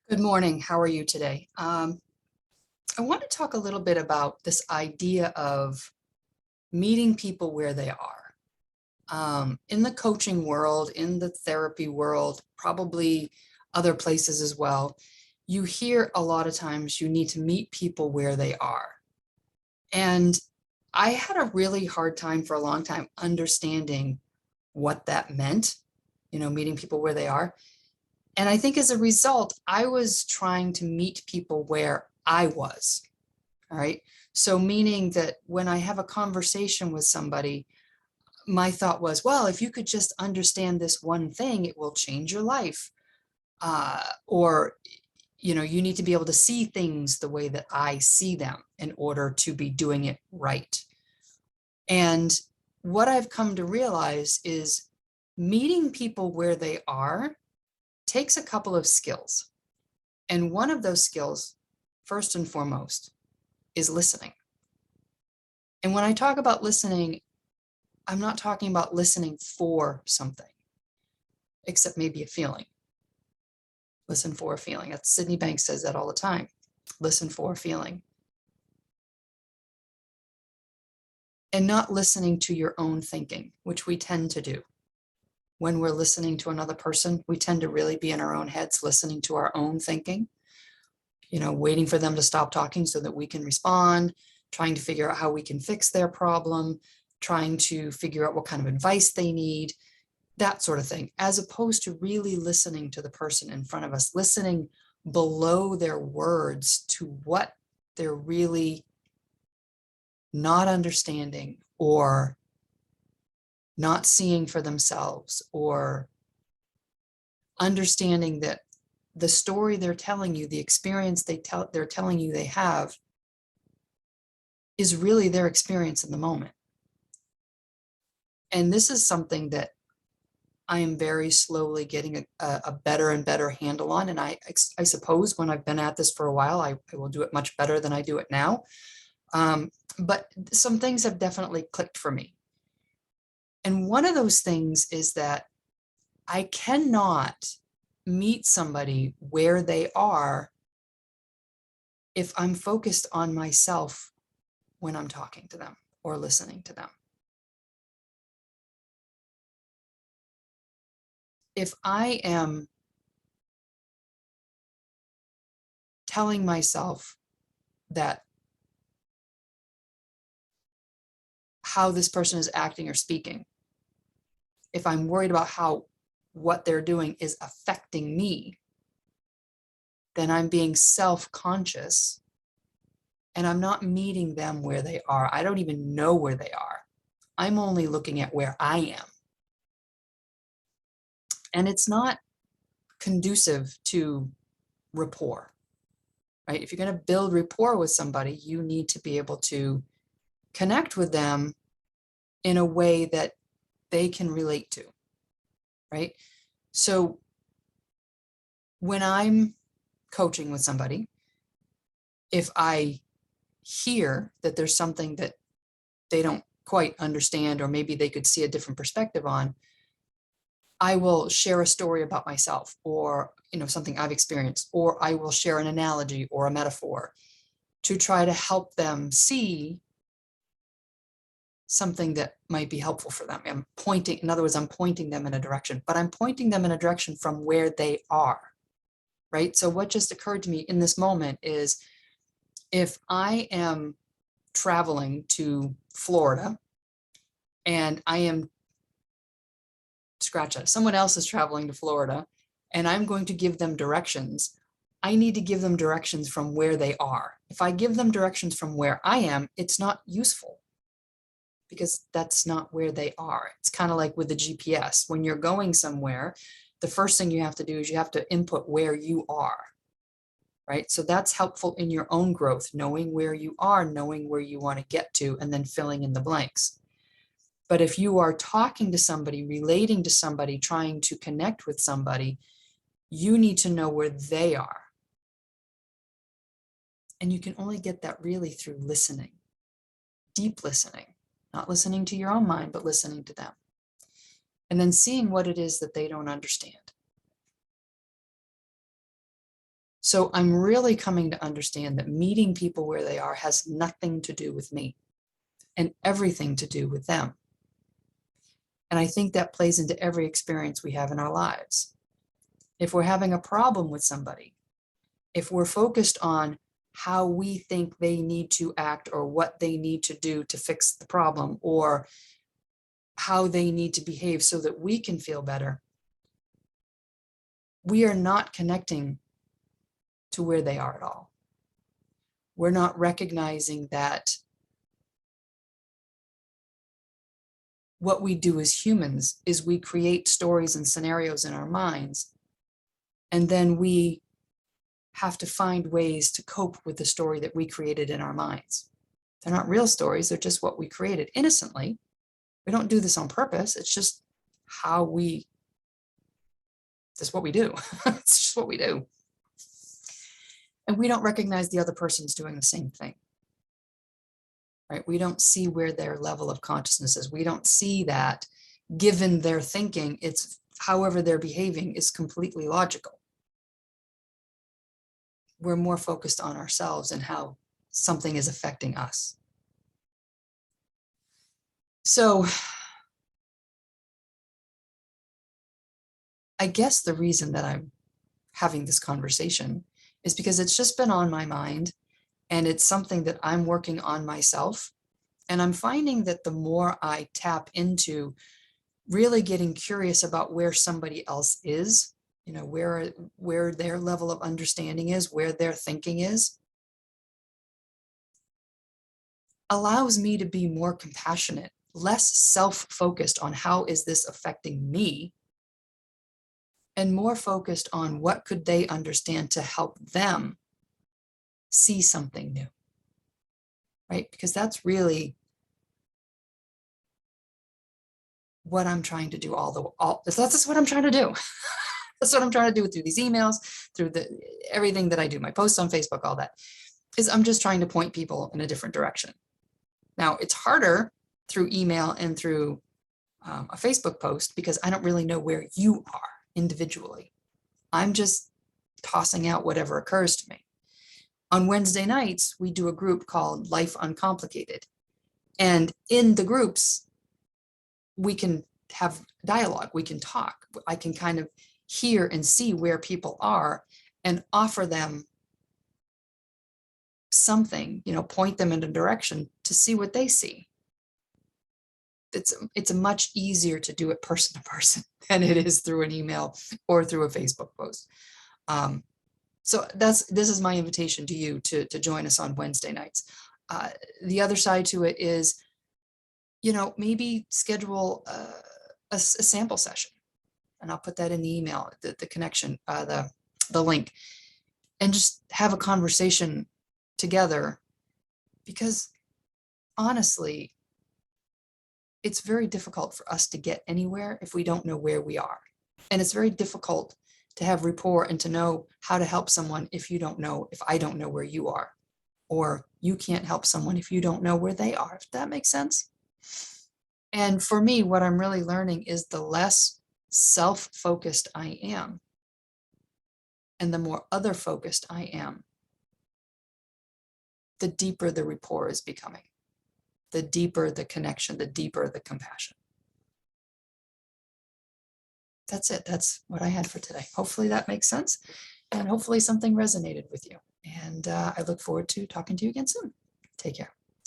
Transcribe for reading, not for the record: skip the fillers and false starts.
Good morning. How are you today? I want to talk a little bit about this idea of meeting people where they are. In the coaching world, in the therapy world, probably other places as well, you hear a lot of times you need to meet people where they are. And I had a really hard time for a long time understanding what that meant, meeting people where they are. And I think as a result, I was trying to meet people where I was. All right. So, meaning that when I have a conversation with somebody, my thought was, well, if you could just understand this one thing, it will change your life. Or, you need to be able to see things the way that I see them in order to be doing it right. And what I've come to realize is meeting people where they are takes a couple of skills. And one of those skills, first and foremost, is listening. And when I talk about listening, I'm not talking about listening for something, except maybe a feeling. Listen for a feeling. That's Sydney Banks says that all the time. Listen for a feeling. And not listening to your own thinking, which we tend to do. When we're listening to another person, we tend to really be in our own heads, listening to our own thinking, waiting for them to stop talking so that we can respond, trying to figure out how we can fix their problem, trying to figure out what kind of advice they need, that sort of thing, as opposed to really listening to the person in front of us, listening below their words to what they're really not understanding or not seeing for themselves, or understanding that the story they're telling you, the experience they're telling you they have, is really their experience in the moment. And this is something that I am very slowly getting a better and better handle on. And I suppose when I've been at this for a while, I will do it much better than I do it now. But some things have definitely clicked for me. And one of those things is that I cannot meet somebody where they are if I'm focused on myself when I'm talking to them or listening to them. If I am telling myself that how this person is acting or speaking, if I'm worried about how what they're doing is affecting me, then I'm being self-conscious and I'm not meeting them where they are. I don't even know where they are. I'm only looking at where I am. And it's not conducive to rapport, right? If you're going to build rapport with somebody, you need to be able to connect with them in a way that they can relate to, right? So when I'm coaching with somebody, if I hear that there's something that they don't quite understand, or maybe they could see a different perspective on, I will share a story about myself, or something I've experienced, or I will share an analogy or a metaphor to try to help them see something that might be helpful for them. In other words, I'm pointing them in a direction, but I'm pointing them in a direction from where they are, right? So what just occurred to me in this moment is, if I am traveling to Florida and someone else is traveling to Florida and I'm going to give them directions, I need to give them directions from where they are. If I give them directions from where I am, it's not useful because that's not where they are. It's kind of like with the GPS. When you're going somewhere, the first thing you have to do is you have to input where you are, right? So that's helpful in your own growth, knowing where you are, knowing where you want to get to, and then filling in the blanks. But if you are talking to somebody, relating to somebody, trying to connect with somebody, you need to know where they are. And you can only get that really through listening, deep listening, not listening to your own mind, but listening to them. And then seeing what it is that they don't understand. So I'm really coming to understand that meeting people where they are has nothing to do with me and everything to do with them. And I think that plays into every experience we have in our lives. If we're having a problem with somebody, if we're focused on how we think they need to act or what they need to do to fix the problem or how they need to behave so that we can feel better, we are not connecting to where they are at all. We're not recognizing that what we do as humans is we create stories and scenarios in our minds, and then we have to find ways to cope with the story that we created in our minds. They're not real stories, they're just what we created innocently. We don't do this on purpose. It's just how we, that's what we do. It's just what we do. And we don't recognize the other person's doing the same thing, right? We don't see where their level of consciousness is. We don't see that given their thinking, it's however they're behaving is completely logical. We're more focused on ourselves and how something is affecting us. So I guess the reason that I'm having this conversation is because it's just been on my mind, and it's something that I'm working on myself. And I'm finding that the more I tap into really getting curious about where somebody else is, you know, where their level of understanding is, where their thinking is, allows me to be more compassionate, less self-focused on how is this affecting me, and more focused on what could they understand to help them see something new, right? Because that's really what I'm trying to do that's what I'm trying to do. That's what I'm trying to do through these emails, through everything that I do, my posts on Facebook, all that, is I'm just trying to point people in a different direction. Now, it's harder through email and through a Facebook post because I don't really know where you are individually. I'm just tossing out whatever occurs to me. On Wednesday nights, we do a group called Life Uncomplicated. And in the groups, we can have dialogue, we can talk. I can kind of hear and see where people are and offer them something, you know, point them in a direction to see what they see. It's much easier to do it person to person than it is through an email or through a Facebook post. So this is my invitation to you to join us on Wednesday nights. The other side to it is, you know, maybe schedule a sample session, and I'll put that in the email, the connection, the link, and just have a conversation together, because honestly, it's very difficult for us to get anywhere if we don't know where we are. And it's very difficult to have rapport and to know how to help someone if I don't know where you are, or you can't help someone if you don't know where they are, if that makes sense. And for me, what I'm really learning is the less self-focused I am and the more other-focused I am, the deeper the rapport is becoming, the deeper the connection, the deeper the compassion. That's it. That's what I had for today. Hopefully that makes sense, and hopefully something resonated with you. And I look forward to talking to you again soon. Take care.